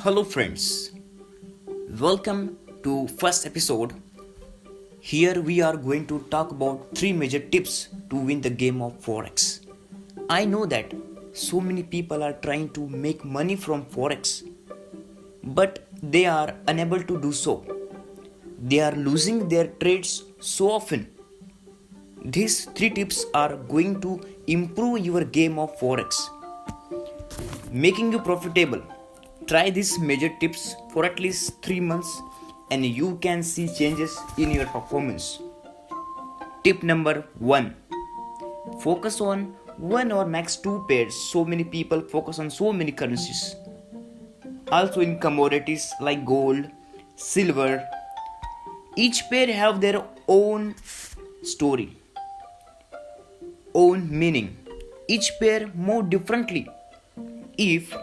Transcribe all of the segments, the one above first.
Hello friends, welcome to first episode. Here we are going to talk about 3 major tips to win the game of forex. I know that so many people are trying to make money from forex, but they are unable to do so. They are losing their trades so often. These 3 tips are going to improve your game of forex, making you profitable. Try these major tips for at least 3 months and you can see changes in your performance. Tip number 1. Focus on one or max 2 pairs. So many people focus on so many currencies. Also in commodities like gold, silver. Each pair have their own story, own meaning. Each pair move differently. If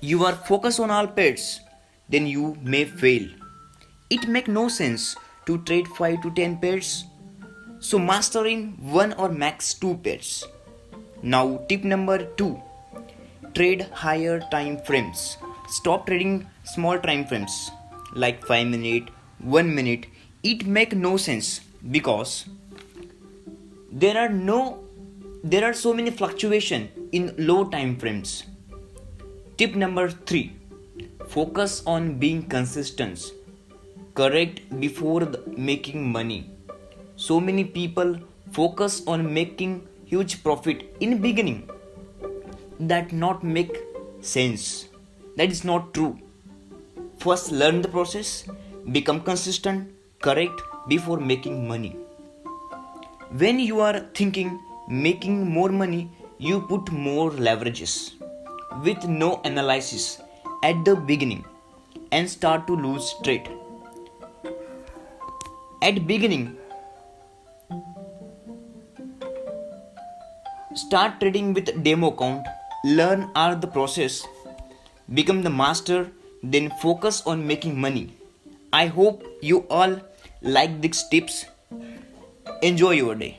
you are focused on all pairs, then you may fail. It makes no sense to trade 5 to 10 pairs. So master in 1 or max 2 pairs. Now tip number 2. Trade higher time frames. Stop trading small time frames like 5 minute, 1 minute. It makes no sense because there are so many fluctuation in low time frames. Tip number 3. Focus on being consistent. Correct before making money. So many people focus on making huge profit in beginning. That not make sense. That is not true. First learn the process, become consistent, correct before making money. When you are thinking making more money, you put more leverages with no analysis at the beginning and start to lose trade. At beginning, start trading with demo account, learn all the process, become the master, then focus on making money. I hope you all like these tips. Enjoy your day.